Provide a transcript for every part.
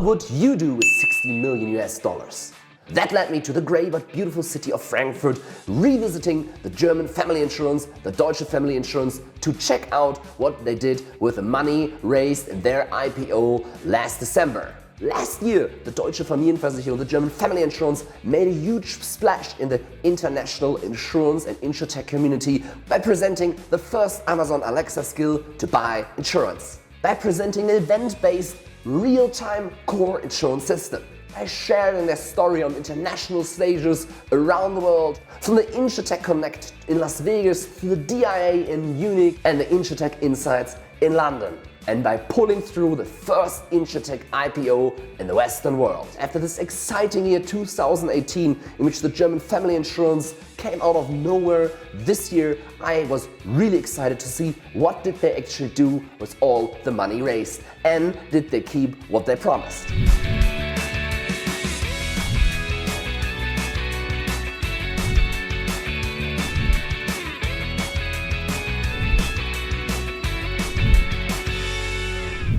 What would you do with 60 million US dollars? That led me to the grey but beautiful city of Frankfurt, revisiting the German family insurance, the Deutsche Familienversicherung, to check out what they did with the money raised in their IPO last December. Last year, the Deutsche Familienversicherung, the German family insurance, made a huge splash in the international insurance and Insurtech community by presenting the first Amazon Alexa skill to buy insurance, by presenting an event-based, real-time core insurance system, by sharing their story on international stages around the world, from the Insurtech Connect in Las Vegas to the DIA in Munich and the Insurtech Insights in London, and by pulling through the first Insurtech IPO in the Western world. After this exciting year 2018, in which the German family insurance came out of nowhere, this year I was really excited to see what did they actually do with all the money raised, and did they keep what they promised.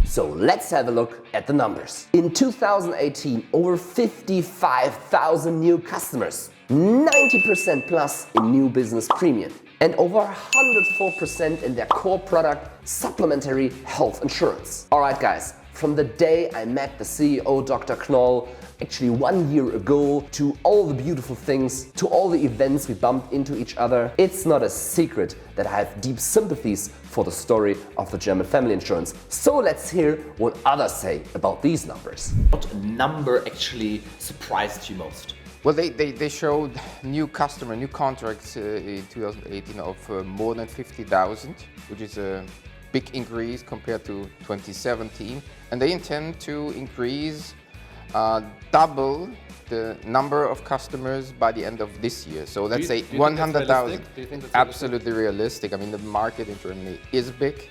So let's have a look at the numbers. In 2018, over 55,000 new customers, 90% plus in new business premium, and over 104% in their core product, supplementary health insurance. Alright guys, from the day I met the CEO, Dr. Knoll, actually 1 year ago, to all the beautiful things, to all the events we bumped into each other, it's not a secret that I have deep sympathies for the story of the German family insurance. So let's hear what others say about these numbers. What number actually surprised you most? Well, they showed new contracts in 2018 of more than 50,000, which is a big increase compared to 2017. And they intend to increase double the number of customers by the end of this year. So let's say 100,000. Absolutely realistic. I mean, the market in Germany is big,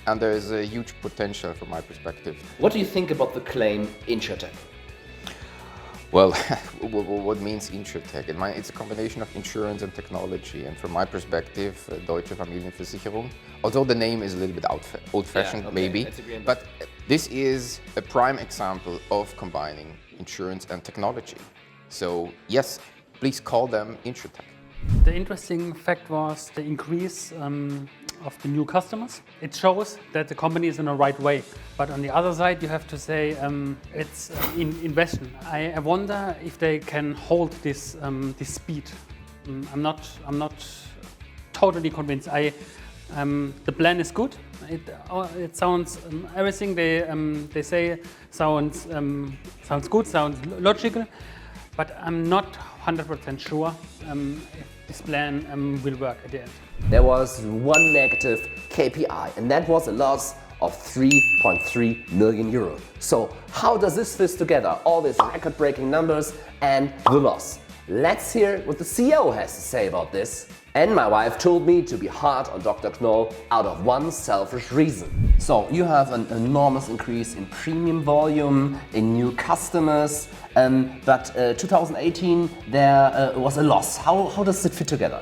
and there is a huge potential from my perspective. What do you think about the claim Insurtech? Well, what means Insurtech? It's a combination of insurance and technology, and from my perspective, Deutsche Familienversicherung, although the name is a little bit old-fashioned, maybe, but this is a prime example of combining insurance and technology. So yes, please call them Insurtech. The interesting fact was the increase of the new customers. It shows that the company is in the right way. But on the other side, you have to say it's investment. I wonder if they can hold this speed. I'm not totally convinced. The plan is good. It sounds everything they say sounds good, sounds logical. But I'm not 100% sure if this plan will work at the end. There was one negative KPI, and that was a loss of 3.3 million euro. So how does this fit together? All these record-breaking numbers and the loss. Let's hear what the CEO has to say about this. And my wife told me to be hard on Dr. Knoll out of one selfish reason. So you have an enormous increase in premium volume, in new customers, but 2018 there was a loss. How does it fit together?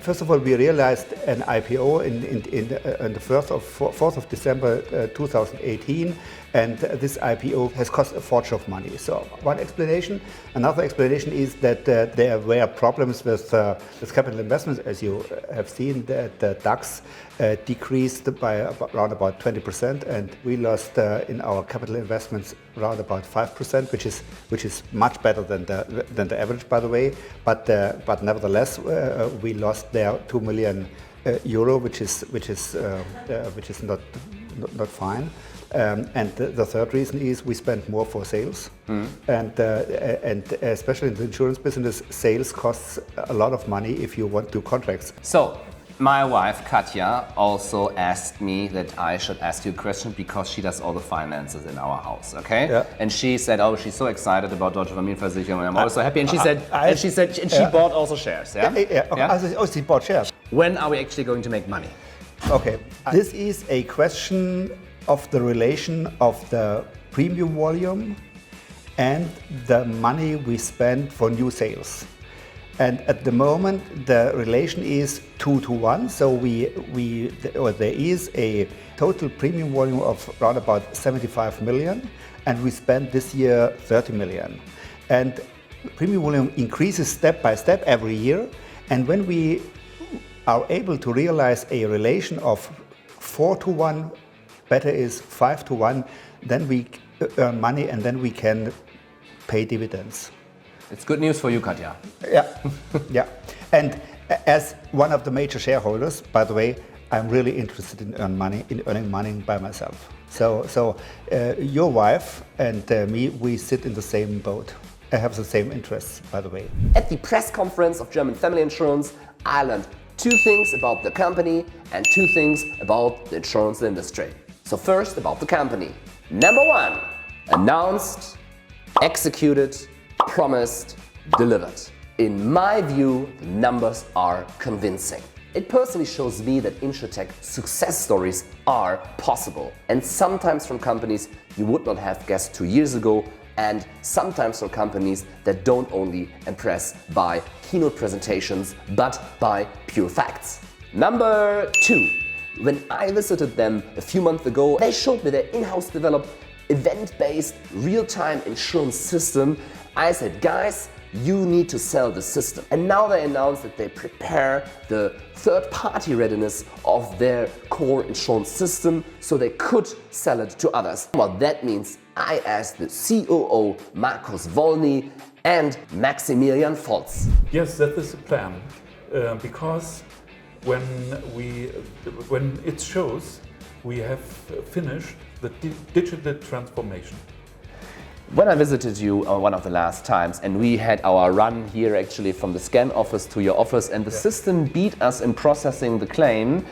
First of all, we realized an IPO in the 4th of December 2018, and this IPO has cost a fortune of money. So one explanation. Another explanation is that there were problems with capital investments. As you have seen, the DAX decreased by around about 20%, and we lost in our capital investments around about 5%, which is much better than the average, by the way. But nevertheless, we lost there 2 million euro, which is not fine. And the third reason is we spent more for sales, and especially in the insurance business, sales costs a lot of money if you want to do contracts. So my wife Katja also asked me that I should ask you a question because she does all the finances in our house, okay? Yeah. And she said, "Oh, she's so excited about Deutsche Familienversicherung, and I'm always so happy." And she said, she bought also shares, yeah? Oh, she bought shares. When are we actually going to make money? Okay, this is a question of the relation of the premium volume and the money we spend for new sales. And at the moment, the relation is 2-to-1. So there is a total premium volume of around about 75 million, and we spent this year 30 million. And premium volume increases step by step every year. And when we are able to realize a relation of 4-to-1, better is 5-to-1, then we earn money and then we can pay dividends. It's good news for you, Katja. Yeah, yeah. And as one of the major shareholders, by the way, I'm really interested in earning money by myself. So your wife and me, we sit in the same boat. I have the same interests, by the way. At the press conference of German Family Insurance, I learned 2 things about the company and 2 things about the insurance industry. So first about the company. Number 1, announced, executed, promised, delivered. In my view, the numbers are convincing. It personally shows me that Insurtech success stories are possible, and sometimes from companies you would not have guessed 2 years ago, and sometimes from companies that don't only impress by keynote presentations, but by pure facts. Number 2, when I visited them a few months ago, they showed me their in-house developed event-based real-time insurance system. I said, guys, you need to sell the system. And now they announced that they prepare the third-party readiness of their core insurance system so they could sell it to others. What that means, I asked the COO Markus Wolny and Maximilian Volz. Yes, that is the plan. Because when it shows, we have finished the digital transformation. When I visited you one of the last times, and we had our run here actually from the scan office to your office, and the system beat us in processing the claim,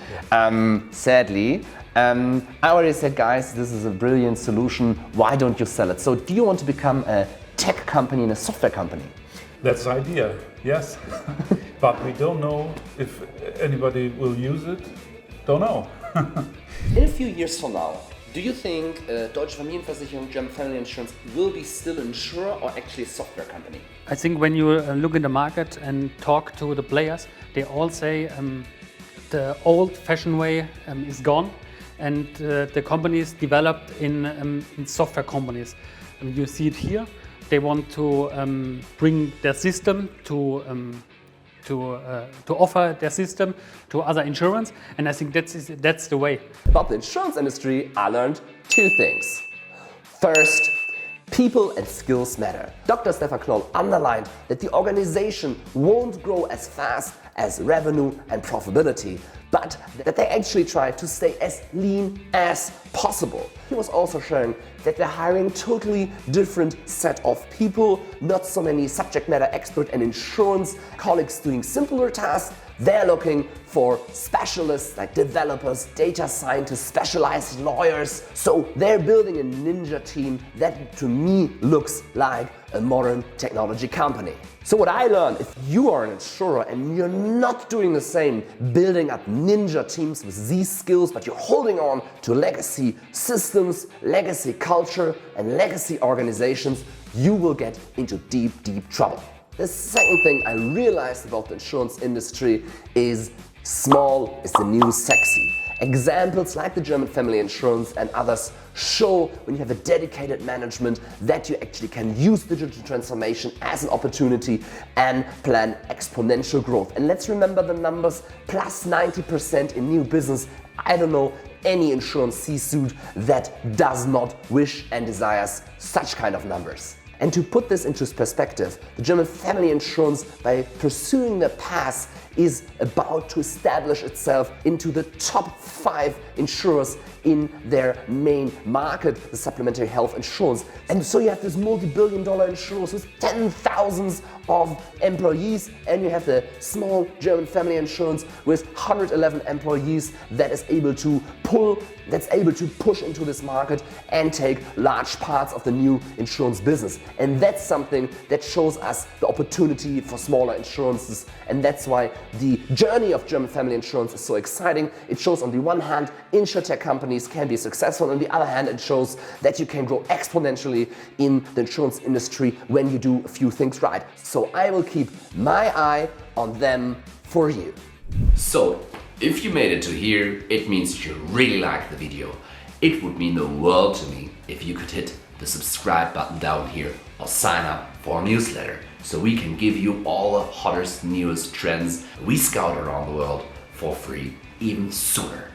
sadly. I already said, guys, this is a brilliant solution, why don't you sell it? So do you want to become a tech company and a software company? That's the idea, yes. But we don't know if anybody will use it. Don't know. In a few years from now, do you think Deutsche Familienversicherung, German Family Insurance will be still an insurer or actually a software company? I think when you look in the market and talk to the players, they all say the old-fashioned way is gone, and the companies developed in software companies. You see it here. They want to bring their system to offer their system to other insurance, and I think that's the way. About the insurance industry, I learned 2 things. First, people and skills matter. Dr. Stefan Knoll underlined that the organization won't grow as fast as revenue and profitability, but that they actually try to stay as lean as possible. He was also sharing that they're hiring totally different set of people, not so many subject matter expert and insurance colleagues doing simpler tasks. They're looking for specialists like developers, data scientists, specialized lawyers. So they're building a ninja team that to me looks like a modern technology company. So what I learned, if you are an insurer and you're not doing the same, building up ninja teams with these skills, but you're holding on to legacy systems, legacy culture, and legacy organizations, you will get into deep, deep trouble. The second thing I realized about the insurance industry is small is the new sexy. Examples like the German Family Insurance and others show when you have a dedicated management that you actually can use digital transformation as an opportunity and plan exponential growth. And let's remember the numbers, plus 90% in new business. I don't know any insurance C-suite that does not wish and desires such kind of numbers. And to put this into perspective, the German Family Insurance, by pursuing their path, is about to establish itself into the top 5 insurers in their main market, the supplementary health insurance. And so you have this multi-billion-dollar insurance with 10,000s of employees, and you have the small German Family Insurance with 111 employees that is able to push into this market and take large parts of the new insurance business. And that's something that shows us the opportunity for smaller insurances, and that's why the journey of German family insurance is so exciting. It shows on the one hand, Insurtech companies can be successful. On the other hand, it shows that you can grow exponentially in the insurance industry when you do a few things right. So I will keep my eye on them for you. So, if you made it to here, it means you really liked the video. It would mean the world to me if you could hit the subscribe button down here or sign up for a newsletter so we can give you all the hottest, newest trends we scout around the world for free even sooner.